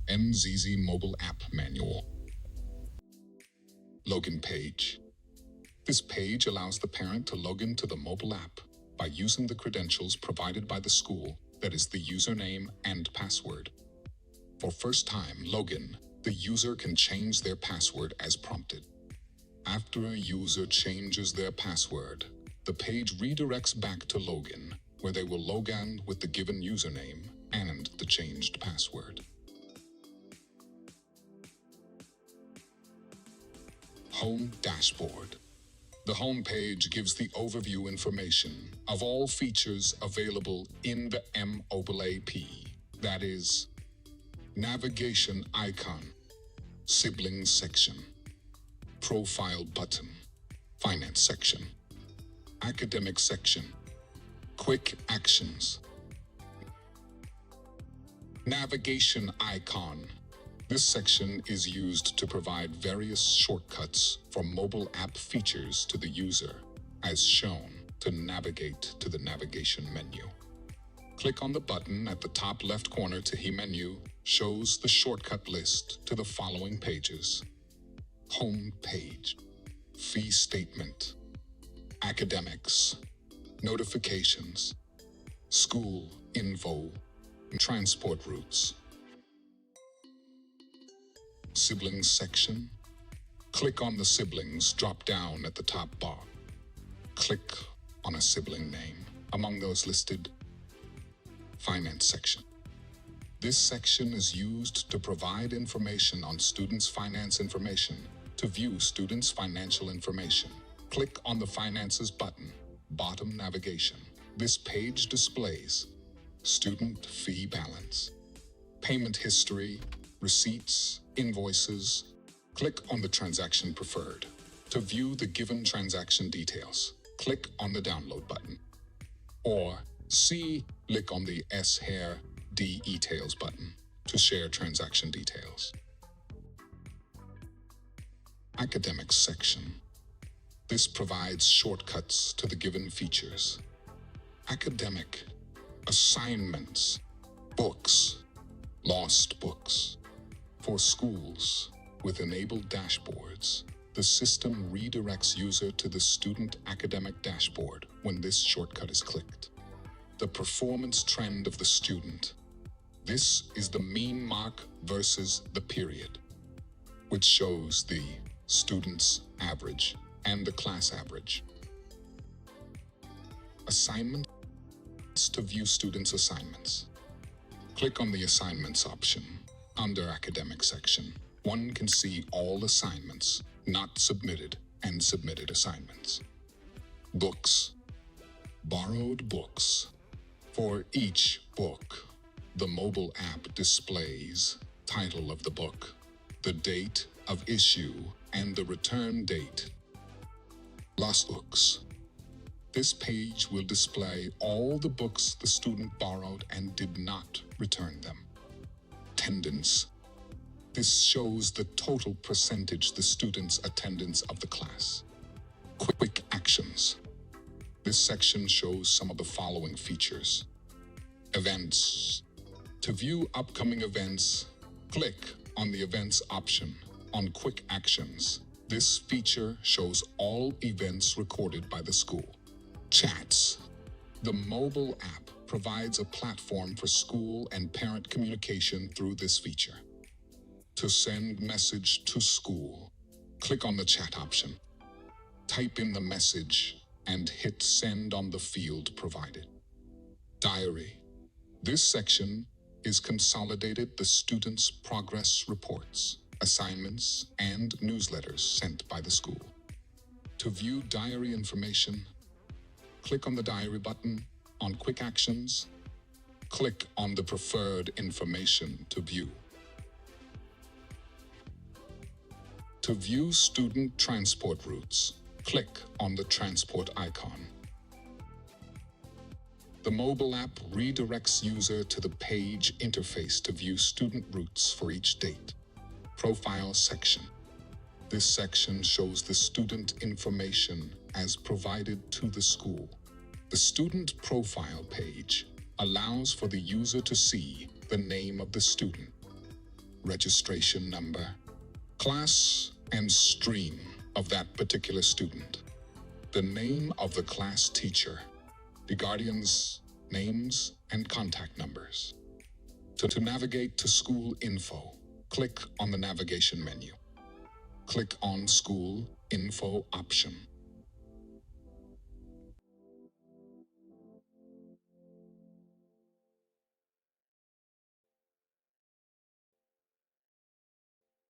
Mzizi mobile app manual. Login page. This page allows the parent to log into the mobile app by using the credentials provided by the school, that is the username and password. For first-time login, the user can change their password as prompted. After a user changes their password, the page redirects back to login, where they will log in with the given username and the changed password. Home dashboard. The home page gives the overview information of all features available in the mobile app, that is, navigation icon, siblings section, profile button, finance section, academic section, quick actions, navigation icon. This section is used to provide various shortcuts for mobile app features to the user, as shown to navigate to the navigation menu. Click on the button at the top left corner to the menu, shows the shortcut list to the following pages. Home page, fee statement, academics, notifications, school info, transport routes. Siblings section. Click on the siblings drop-down at the top bar. Click on a sibling name among those listed. Finance section. This section is used to provide information on students' finance information. To view students' financial information, click on the Finances button, bottom navigation. This page displays student fee balance, payment history, receipts, invoices. Click on the transaction preferred. To view the given transaction details, click on the download button. Or click on the S-Hair details button to share transaction details. Academics section. This provides shortcuts to the given features. Academic, assignments, books, lost books. For schools with enabled dashboards, the system redirects user to the student academic dashboard when this shortcut is clicked. The performance trend of the student. This is the mean mark versus the period, which shows the student's average and the class average. Assignments. To view students' assignments, click on the Assignments option. Under Academic section, one can see all assignments not submitted and submitted assignments. Books. Borrowed books. For each book, the mobile app displays title of the book, the date of issue, and the return date. Lost books. This page will display all the books the student borrowed and did not return them. Attendance. This shows the total percentage the student's attendance of the class. Quick actions. This section shows some of the following features. Events. To view upcoming events, click on the Events option on Quick Actions. This feature shows all events recorded by the school. Chats. The mobile app provides a platform for school and parent communication through this feature. To send message to school, click on the chat option. Type in the message and hit send on the field provided. Diary. This section is consolidated the students' progress reports, assignments, and newsletters sent by the school. To view diary information, click on the Diary button on Quick Actions. Click on the preferred information to view. To view student transport routes, click on the transport icon. The mobile app redirects user to the page interface to view student routes for each date. Profile section. This section shows the student information as provided to the school. The student profile page allows for the user to see the name of the student, registration number, class and stream of that particular student, the name of the class teacher, the guardian's names and contact numbers. To navigate to school info, click on the navigation menu. Click on School Info option.